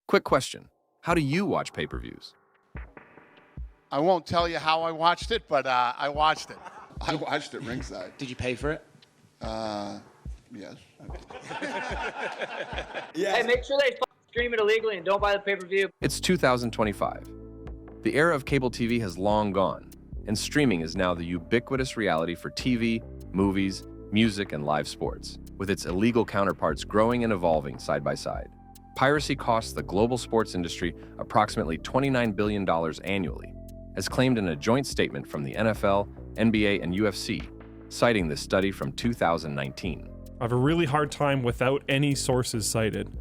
Quick question. How do you watch pay-per-views? I won't tell you how I watched it, but I watched it. I watched it ringside. Did you pay for it? Yes. Hey, make sure they stream it illegally and don't buy the pay-per-view. It's 2025. The era of cable TV has long gone, and streaming is now the ubiquitous reality for TV, movies, music, and live sports, with its illegal counterparts growing and evolving side by side. Piracy costs the global sports industry approximately $29 billion annually, as claimed in a joint statement from the NFL, NBA, and UFC, citing this study from 2019. I have a really hard time, without any sources cited,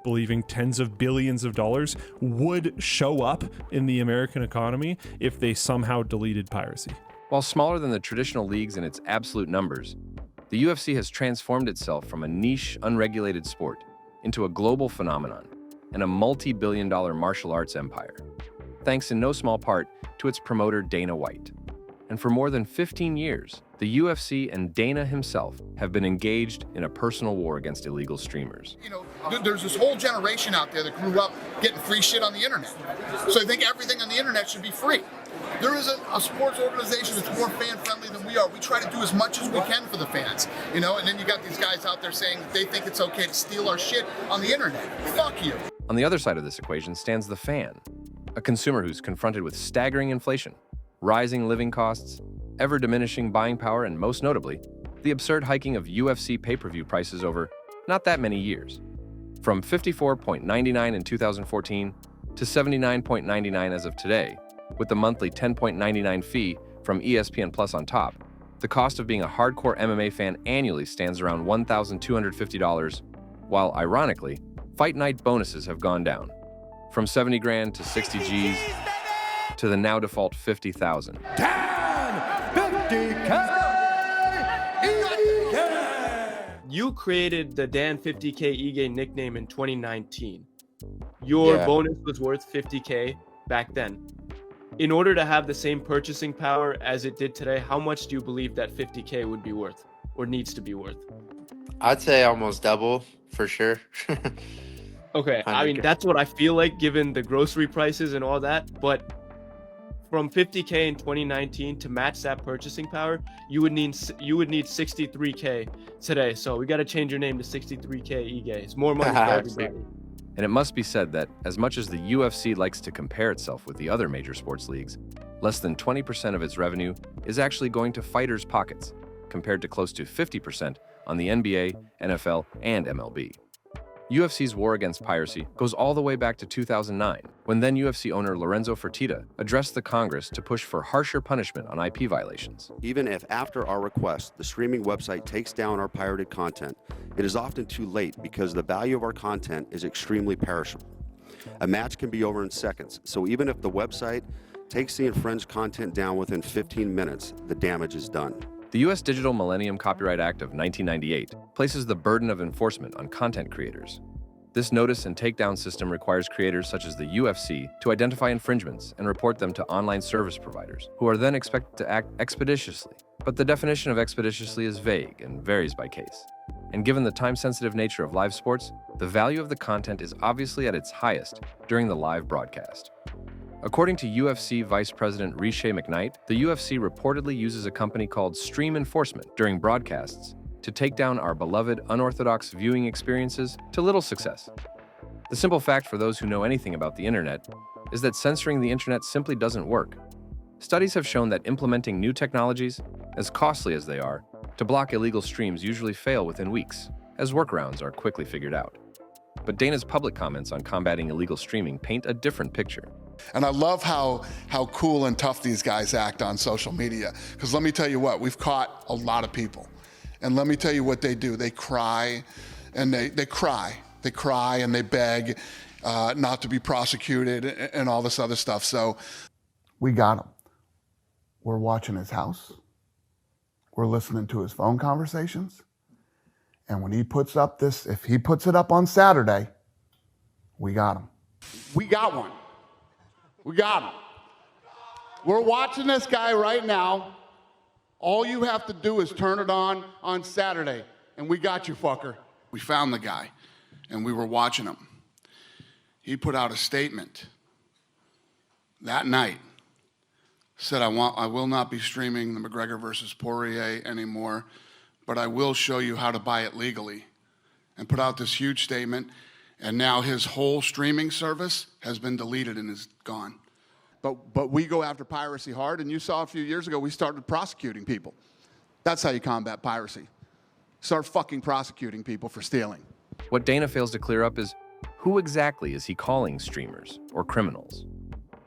believing tens of billions of dollars would show up in the American economy if they somehow deleted piracy. While smaller than the traditional leagues in its absolute numbers, the UFC has transformed itself from a niche, unregulated sport into a global phenomenon and a multi-billion-dollar martial arts empire, thanks in no small part to its promoter Dana White. And for more than 15 years, the UFC and Dana himself have been engaged in a personal war against illegal streamers. You know, there's this whole generation out there that grew up getting free shit on the internet. So I think everything on the internet should be free. There is a sports organization that's more fan-friendly than we are. We try to do as much as we can for the fans, you know, and then you got these guys out there saying that they think it's okay to steal our shit on the internet. Fuck you. On the other side of this equation stands the fan, a consumer who's confronted with staggering inflation, rising living costs, ever-diminishing buying power, and most notably, the absurd hiking of UFC pay-per-view prices over not that many years. From $54.99 in 2014 to $79.99 as of today, with the monthly $10.99 fee from ESPN Plus on top, the cost of being a hardcore MMA fan annually stands around $1,250, while ironically, fight night bonuses have gone down from 70 grand to 60 G's to the now default 50,000. You created the Dan 50K Ige nickname in 2019. Your bonus was worth 50K back then. In order to have the same purchasing power as it did today, how much do you believe that 50K would be worth or needs to be worth? I'd say almost double for sure. Okay, I mean, that's what I feel like given the grocery prices and all that, but from 50K in 2019 to match that purchasing power, you would need 63K today. So we got to change your name to 63K Ige. It's more money for everybody. And it must be said that as much as the UFC likes to compare itself with the other major sports leagues, less than 20% of its revenue is actually going to fighters' pockets, compared to close to 50% on the NBA, NFL, and MLB. UFC's war against piracy goes all the way back to 2009, when then UFC owner Lorenzo Fertitta addressed the Congress to push for harsher punishment on IP violations. Even if after our request, the streaming website takes down our pirated content, it is often too late because the value of our content is extremely perishable. A match can be over in seconds, so even if the website takes the infringed content down within 15 minutes, the damage is done. The U.S. Digital Millennium Copyright Act of 1998 places the burden of enforcement on content creators. This notice and takedown system requires creators such as the UFC to identify infringements and report them to online service providers, who are then expected to act expeditiously. But the definition of expeditiously is vague and varies by case. And given the time-sensitive nature of live sports, the value of the content is obviously at its highest during the live broadcast. According to UFC Vice President Riche McKnight, the UFC reportedly uses a company called Stream Enforcement during broadcasts to take down our beloved unorthodox viewing experiences to little success. The simple fact for those who know anything about the internet is that censoring the internet simply doesn't work. Studies have shown that implementing new technologies, as costly as they are, to block illegal streams usually fail within weeks, as workarounds are quickly figured out. But Dana's public comments on combating illegal streaming paint a different picture. And I love how cool and tough these guys act on social media. Because let me tell you what, we've caught a lot of people. And let me tell you what they do. They cry, and they cry. They cry and they beg not to be prosecuted and all this other stuff. So we got him. We're watching his house. We're listening to his phone conversations. And when he puts up this, if he puts it up on Saturday, we got him. We got one. We got him. We're watching this guy right now. All you have to do is turn it on Saturday, and we got you, fucker. We found the guy, and we were watching him. he put out a statement that night, said, I will not be streaming the McGregor versus Poirier anymore, but I will show you how to buy it legally, and put out this huge statement, and now his whole streaming service has been deleted and is gone. But we go after piracy hard, and you saw a few years ago we started prosecuting people. That's how you combat piracy. Start fucking prosecuting people for stealing. What Dana fails to clear up is who exactly is he calling streamers or criminals?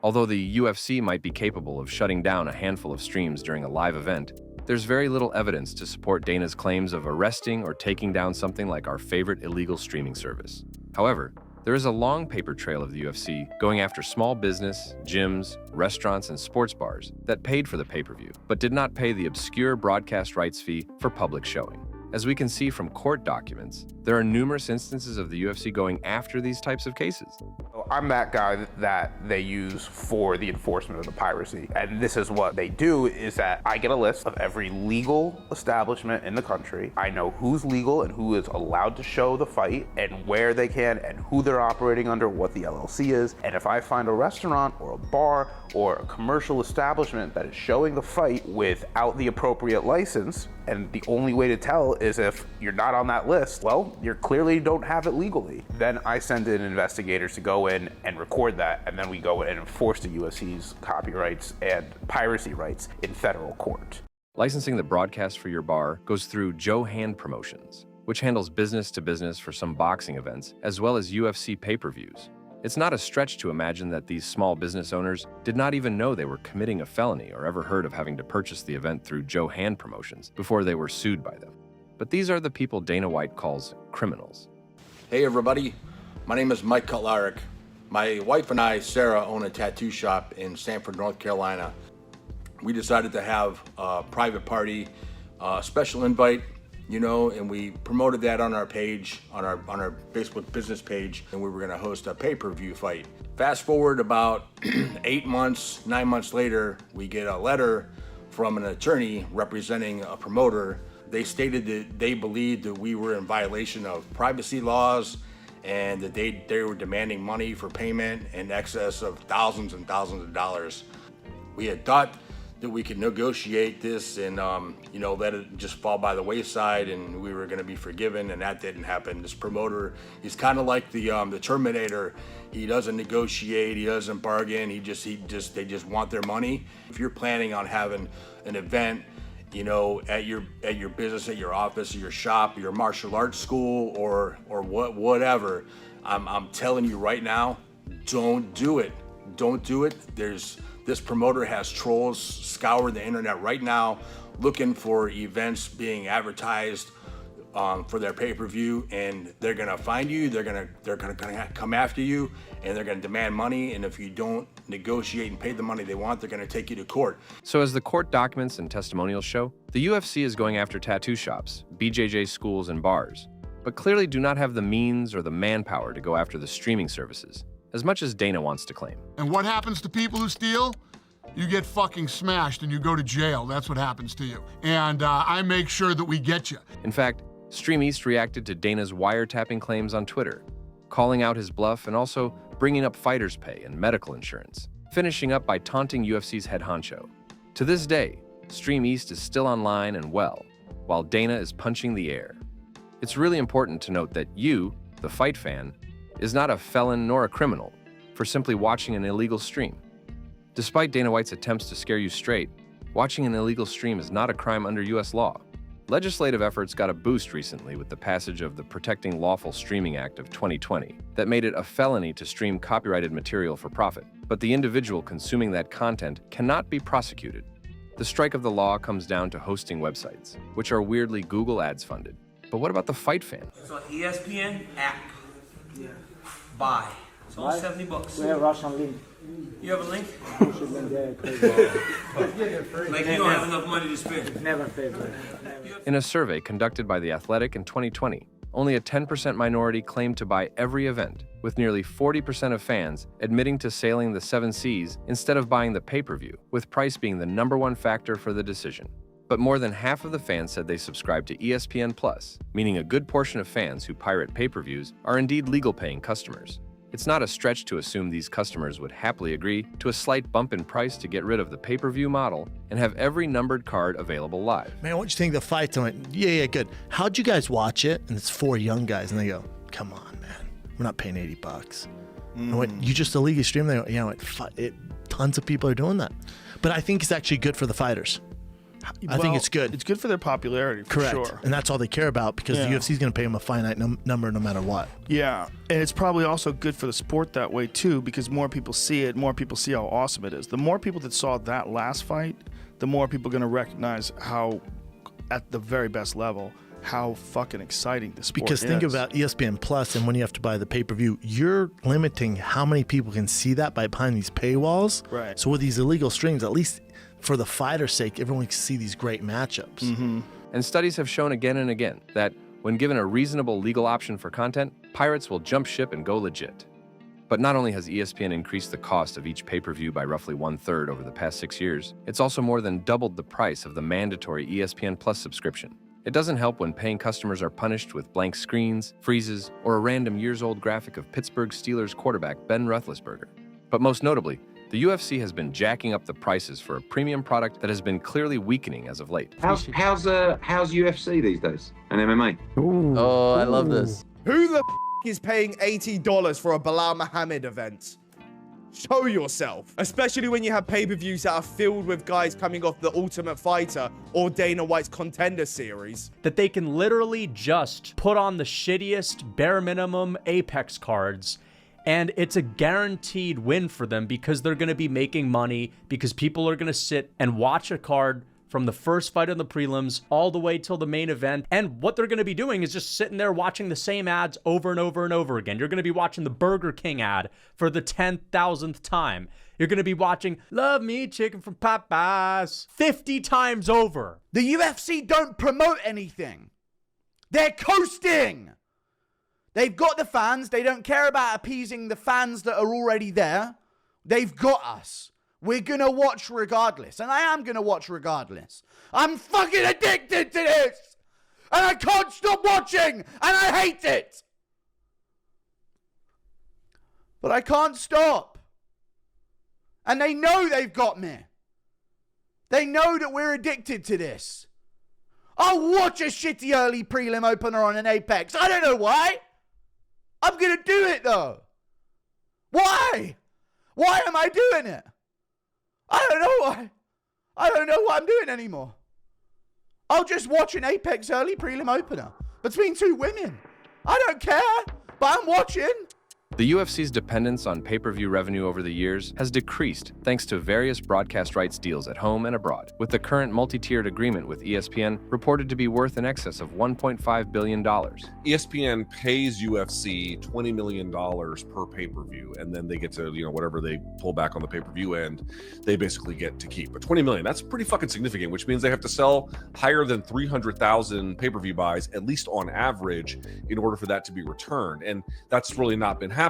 Although the UFC might be capable of shutting down a handful of streams during a live event, there's very little evidence to support Dana's claims of arresting or taking down something like our favorite illegal streaming service. However, there is a long paper trail of the UFC going after small business, gyms, restaurants, and sports bars that paid for the pay-per-view, but did not pay the obscure broadcast rights fee for public showing. As we can see from court documents, there are numerous instances of the UFC going after these types of cases. I'm that guy that they use for the enforcement of the piracy. And this is what they do, is that I get a list of every legal establishment in the country. I know who's legal and who is allowed to show the fight and where they can and who they're operating under, what the LLC is. And if I find a restaurant or a bar or a commercial establishment that is showing the fight without the appropriate license, and the only way to tell is if you're not on that list, well, you clearly don't have it legally. Then I send in investigators to go in and record that, and then we go in and enforce the UFC's copyrights and piracy rights in federal court. Licensing the broadcast for your bar goes through Joe Hand Promotions, which handles business to business for some boxing events, as well as UFC pay-per-views. It's not a stretch to imagine that these small business owners did not even know they were committing a felony or ever heard of having to purchase the event through Joe Hand Promotions before they were sued by them. But these are the people Dana White calls criminals. Hey everybody, my name is Mike Kotlarek. My wife and I, Sarah, own a tattoo shop in Sanford, North Carolina. We decided to have a private party, special invite, and we promoted that on our page, on our Facebook business page, and we were gonna host a pay-per-view fight. Fast forward about 9 months later, we get a letter from an attorney representing a promoter. They stated that they believed that we were in violation of privacy laws and that they were demanding money for payment in excess of thousands and thousands of dollars. We had thought that we could negotiate this and let it just fall by the wayside and we were gonna be forgiven, and that didn't happen. This promoter, he's kind of like the Terminator. He doesn't negotiate, he doesn't bargain, they just want their money. If you're planning on having an event, at your business, at your office, or your shop, or your martial arts school, or whatever, I'm telling you right now, don't do it. Don't do it. This promoter has trolls scouring the internet right now looking for events being advertised for their pay-per-view, and they're gonna find you, they're gonna come after you, and they're gonna demand money, and if you don't negotiate and pay the money they want, they're gonna take you to court. So as the court documents and testimonials show, the UFC is going after tattoo shops, BJJ schools, and bars, but clearly do not have the means or the manpower to go after the streaming services, as much as Dana wants to claim. And what happens to people who steal? You get fucking smashed and you go to jail. That's what happens to you. And I make sure that we get you. In fact, Stream East reacted to Dana's wiretapping claims on Twitter, calling out his bluff and also bringing up fighters' pay and medical insurance, finishing up by taunting UFC's head honcho. To this day, Stream East is still online and well, while Dana is punching the air. It's really important to note that you, the fight fan, is not a felon nor a criminal for simply watching an illegal stream. Despite Dana White's attempts to scare you straight, watching an illegal stream is not a crime under US law. Legislative efforts got a boost recently with the passage of the Protecting Lawful Streaming Act of 2020 that made it a felony to stream copyrighted material for profit, but the individual consuming that content cannot be prosecuted. The strike of the law comes down to hosting websites, which are weirdly Google Ads funded. But what about the fight fan? It's on ESPN app. Yeah. Buy. It's only $70. We have Russian link. You have a link? Like you don't have enough money to spend. Never paid. In a survey conducted by The Athletic in 2020, only a 10% minority claimed to buy every event, with nearly 40% of fans admitting to sailing the 7 seas instead of buying the pay-per-view, with price being the #1 factor for the decision. But more than half of the fans said they subscribe to ESPN+, meaning a good portion of fans who pirate pay-per-views are indeed legal-paying customers. It's not a stretch to assume these customers would happily agree to a slight bump in price to get rid of the pay-per-view model and have every numbered card available live. Man, what you think of the fights? I went, yeah, good. How'd you guys watch it? And it's 4 young guys, and they go, come on, man. We're not paying $80. I went, you just illegally stream? They go, yeah, I went, tons of people are doing that. But I think it's actually good for the fighters. I think it's good. It's good for their popularity, for sure. And that's all they care about because the UFC is going to pay them a finite number no matter what. Yeah, and it's probably also good for the sport that way too because more people see it, more people see how awesome it is. The more people that saw that last fight, the more people are going to recognize how, at the very best level, how fucking exciting the sport is. Because think about ESPN Plus, and when you have to buy the pay-per-view, you're limiting how many people can see that by behind these paywalls. Right. So with these illegal streams, at least for the fighter's sake, everyone can see these great matchups. Mm-hmm. And studies have shown again and again that when given a reasonable legal option for content, pirates will jump ship and go legit. But not only has ESPN increased the cost of each pay-per-view by roughly 1/3 over the past 6 years, it's also more than doubled the price of the mandatory ESPN Plus subscription. It doesn't help when paying customers are punished with blank screens, freezes, or a random years-old graphic of Pittsburgh Steelers quarterback Ben Roethlisberger. But most notably, the UFC has been jacking up the prices for a premium product that has been clearly weakening as of late. How's UFC these days and MMA? Ooh. Oh, I love this. Who the is paying $80 for a Bilal Muhammad event? Show yourself. Especially when you have pay-per-views that are filled with guys coming off the Ultimate Fighter or Dana White's Contender Series. That they can literally just put on the shittiest bare minimum Apex cards and it's a guaranteed win for them because they're going to be making money, because people are going to sit and watch a card from the first fight on the prelims all the way till the main event. And what they're going to be doing is just sitting there watching the same ads over and over and over again. You're going to be watching the Burger King ad for the 10,000th time. You're going to be watching Love Me Chicken from Popeyes 50 times over. The UFC don't promote anything. They're coasting. They've got the fans. They don't care about appeasing the fans that are already there. They've got us. We're going to watch regardless. And I am going to watch regardless. I'm fucking addicted to this. And I can't stop watching. And I hate it. But I can't stop. And they know they've got me. They know that we're addicted to this. I'll watch a shitty early prelim opener on an Apex. I don't know why. I'm going to do it though. Why? Why am I doing it? I don't know why. I don't know what I'm doing anymore. I'll just watch an Apex early prelim opener between two women. I don't care, but I'm watching. The UFC's dependence on pay-per-view revenue over the years has decreased thanks to various broadcast rights deals at home and abroad, with the current multi-tiered agreement with ESPN reported to be worth in excess of $1.5 billion. ESPN pays UFC $20 million per pay-per-view, and then they get to, whatever they pull back on the pay-per-view end, they basically get to keep. But $20 million, that's pretty fucking significant, which means they have to sell higher than 300,000 pay-per-view buys, at least on average, in order for that to be returned. And that's really not been happening.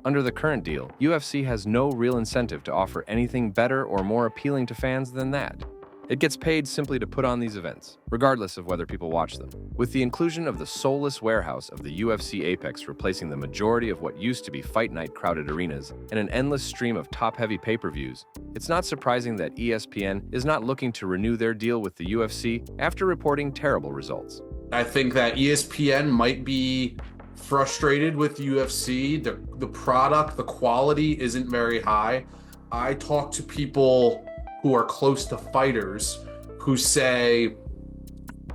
Under the current deal, UFC has no real incentive to offer anything better or more appealing to fans than that. It gets paid simply to put on these events, regardless of whether people watch them. With the inclusion of the soulless warehouse of the UFC Apex replacing the majority of what used to be fight night crowded arenas and an endless stream of top-heavy pay-per-views, it's not surprising that ESPN is not looking to renew their deal with the UFC after reporting terrible results. I think that ESPN might be frustrated with UFC. The product, the quality isn't very high. I talk to people who are close to fighters who say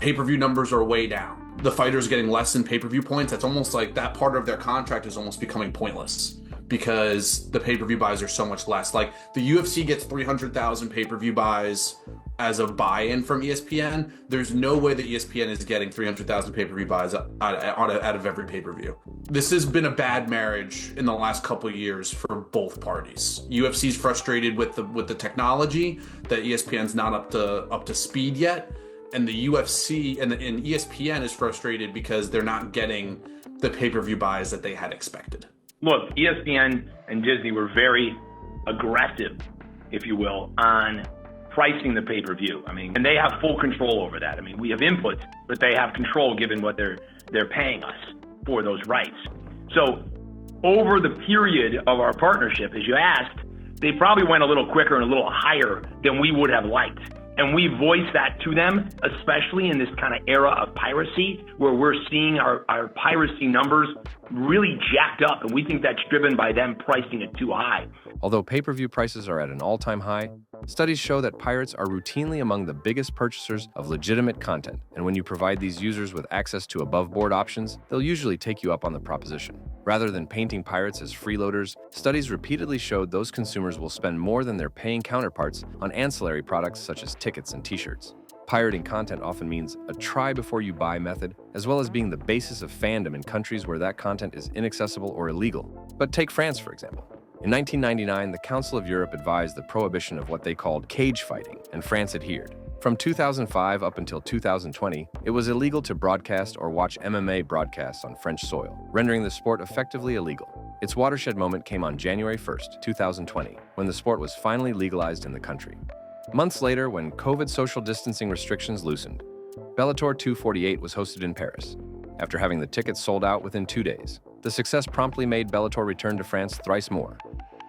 pay-per-view numbers are way down. The fighters getting less in pay-per-view points. That's almost like that part of their contract is almost becoming pointless because the pay-per-view buys are so much less. Like the UFC gets 300,000 pay-per-view buys as a buy-in from ESPN. There's no way that ESPN is getting 300,000 pay-per-view buys out of every pay-per-view. This has been a bad marriage in the last couple of years for both parties. UFC's frustrated with the technology that ESPN's not up to speed yet, and the UFC and ESPN is frustrated because they're not getting the pay-per-view buys that they had expected. Look, ESPN and Disney were very aggressive, if you will, on pricing the pay-per-view. And they have full control over that. We have inputs, but they have control given what they're paying us for those rights. So over the period of our partnership, as you asked, they probably went a little quicker and a little higher than we would have liked. And we voice that to them, especially in this kind of era of piracy, where we're seeing our piracy numbers really jacked up. And we think that's driven by them pricing it too high. Although pay-per-view prices are at an all-time high, studies show that pirates are routinely among the biggest purchasers of legitimate content. And when you provide these users with access to above-board options, they'll usually take you up on the proposition. Rather than painting pirates as freeloaders, studies repeatedly showed those consumers will spend more than their paying counterparts on ancillary products such as tickets and t-shirts. Pirating content often means a try-before-you-buy method, as well as being the basis of fandom in countries where that content is inaccessible or illegal. But take France, for example. In 1999, the Council of Europe advised the prohibition of what they called cage fighting, and France adhered. From 2005 up until 2020, it was illegal to broadcast or watch MMA broadcasts on French soil, rendering the sport effectively illegal. Its watershed moment came on January 1st, 2020, when the sport was finally legalized in the country. Months later, when COVID social distancing restrictions loosened, Bellator 248 was hosted in Paris. After having the tickets sold out within 2 days, the success promptly made Bellator return to France thrice more,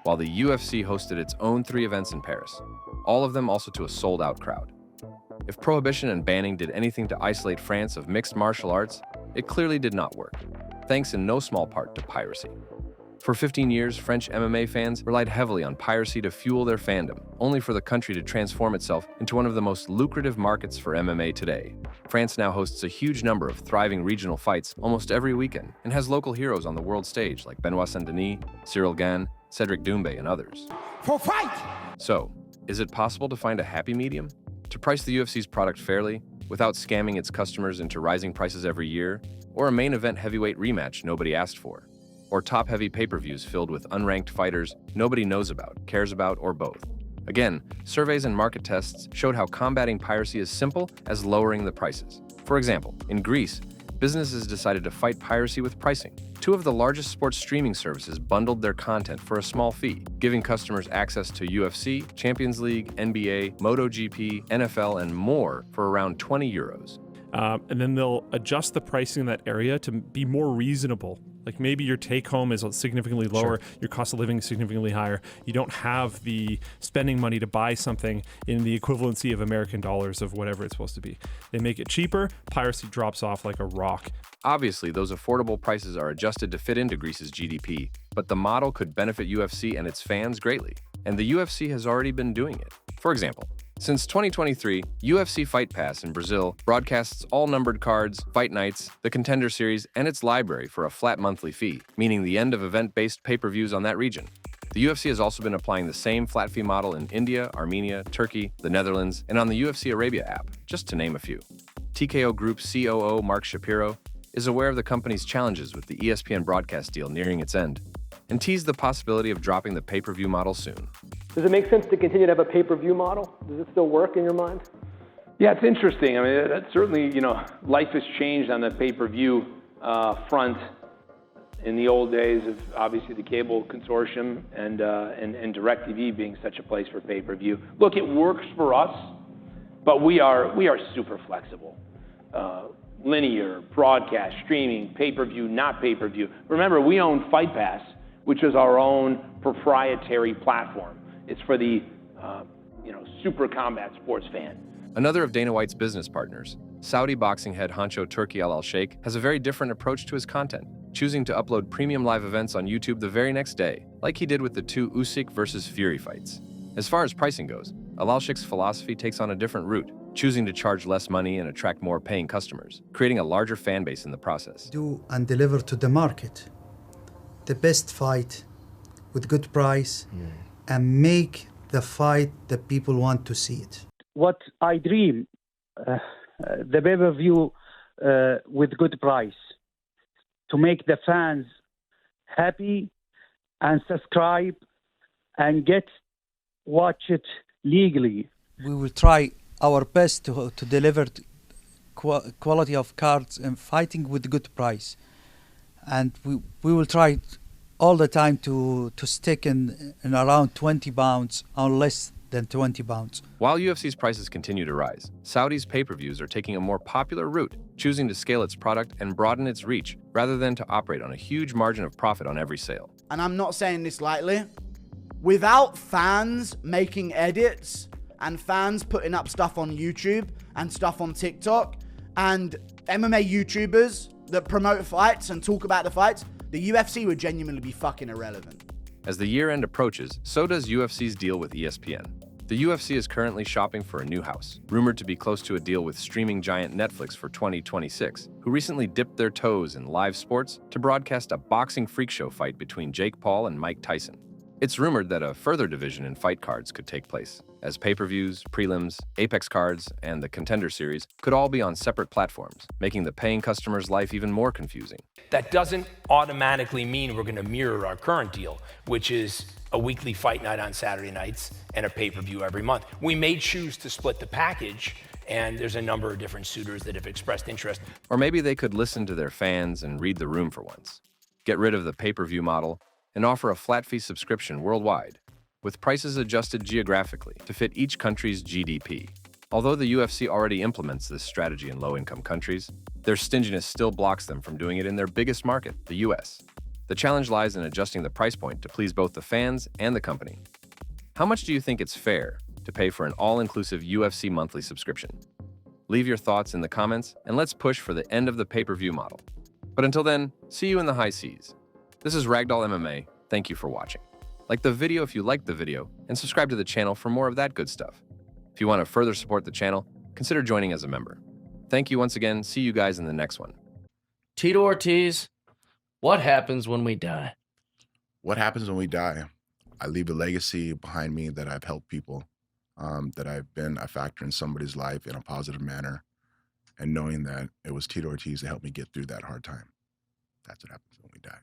while the UFC hosted its own 3 events in Paris, all of them also to a sold-out crowd. If prohibition and banning did anything to isolate France of mixed martial arts, it clearly did not work, thanks in no small part to piracy. For 15 years, French MMA fans relied heavily on piracy to fuel their fandom, only for the country to transform itself into one of the most lucrative markets for MMA today. France now hosts a huge number of thriving regional fights almost every weekend and has local heroes on the world stage like Benoit Saint-Denis, Cyril Gane, Cedric Doumbé, and others. For fight! So, is it possible to find a happy medium? To price the UFC's product fairly, without scamming its customers into rising prices every year, or a main event heavyweight rematch nobody asked for, or top-heavy pay-per-views filled with unranked fighters nobody knows about, cares about, or both. Again, surveys and market tests showed how combating piracy is simple as lowering the prices. For example, in Greece, businesses decided to fight piracy with pricing. 2 of the largest sports streaming services bundled their content for a small fee, giving customers access to UFC, Champions League, NBA, MotoGP, NFL, and more for around 20 euros. And then they'll adjust the pricing in that area to be more reasonable. Like maybe your take home is significantly lower, your cost of living is significantly higher. You don't have the spending money to buy something in the equivalency of American dollars of whatever it's supposed to be. They make it cheaper, piracy drops off like a rock. Obviously, those affordable prices are adjusted to fit into Greece's GDP, but the model could benefit UFC and its fans greatly, and the UFC has already been doing it. For example, since 2023, UFC Fight Pass in Brazil broadcasts all numbered cards, fight nights, the Contender Series, and its library for a flat monthly fee, meaning the end of event-based pay-per-views on that region. The UFC has also been applying the same flat fee model in India, Armenia, Turkey, the Netherlands, and on the UFC Arabia app, just to name a few. TKO Group COO Mark Shapiro is aware of the company's challenges with the ESPN broadcast deal nearing its end, and teased the possibility of dropping the pay-per-view model soon. Does it make sense to continue to have a pay-per-view model? Does it still work in your mind? Yeah, it's interesting. I mean, that's certainly, life has changed on the pay-per-view front. In the old days of obviously the cable consortium and DirecTV being such a place for pay-per-view. Look, it works for us, but we are super flexible. Linear, broadcast, streaming, pay-per-view, not pay-per-view. Remember, we own Fight Pass, which is our own proprietary platform. It's for the, super combat sports fan. Another of Dana White's business partners, Saudi boxing head honcho Turki Al-Sheikh, has a very different approach to his content, choosing to upload premium live events on YouTube the very next day, like he did with the 2 Usyk versus Fury fights. As far as pricing goes, Al-Sheikh's philosophy takes on a different route, choosing to charge less money and attract more paying customers, creating a larger fan base in the process. Do and deliver to the market the best fight with good price and make the fight that people want to see it. What I dream, the pay-per-view with good price, to make the fans happy and subscribe and watch it legally. We will try our best to deliver quality of cards and fighting with good price. And we will try all the time to stick in around 20 pounds unless than 20 pounds. While UFC's prices continue to rise, Saudi's pay-per-views are taking a more popular route, choosing to scale its product and broaden its reach rather than to operate on a huge margin of profit on every sale. And I'm not saying this lightly, without fans making edits and fans putting up stuff on YouTube and stuff on TikTok and MMA YouTubers that promote fights and talk about the fights, the UFC would genuinely be fucking irrelevant. As the year-end approaches, so does UFC's deal with ESPN. The UFC is currently shopping for a new house, rumored to be close to a deal with streaming giant Netflix for 2026, who recently dipped their toes in live sports to broadcast a boxing freak show fight between Jake Paul and Mike Tyson. It's rumored that a further division in fight cards could take place, as pay-per-views, prelims, Apex cards, and the Contender Series could all be on separate platforms, making the paying customer's life even more confusing. That doesn't automatically mean we're going to mirror our current deal, which is a weekly fight night on Saturday nights and a pay-per-view every month. We may choose to split the package, and there's a number of different suitors that have expressed interest. Or maybe they could listen to their fans and read the room for once. Get rid of the pay-per-view model and offer a flat-fee subscription worldwide, with prices adjusted geographically to fit each country's GDP. Although the UFC already implements this strategy in low-income countries, their stinginess still blocks them from doing it in their biggest market, the US. The challenge lies in adjusting the price point to please both the fans and the company. How much do you think it's fair to pay for an all-inclusive UFC monthly subscription? Leave your thoughts in the comments, and let's push for the end of the pay-per-view model. But until then, see you in the high seas. This is Ragdoll MMA. Thank you for watching. Like the video if you liked the video, and subscribe to the channel for more of that good stuff. If you want to further support the channel, consider joining as a member. Thank you once again. See you guys in the next one. Tito Ortiz, what happens when we die? What happens when we die? I leave a legacy behind me that I've helped people, that I've been a factor in somebody's life in a positive manner, and knowing that it was Tito Ortiz that helped me get through that hard time. That's what happens when we die.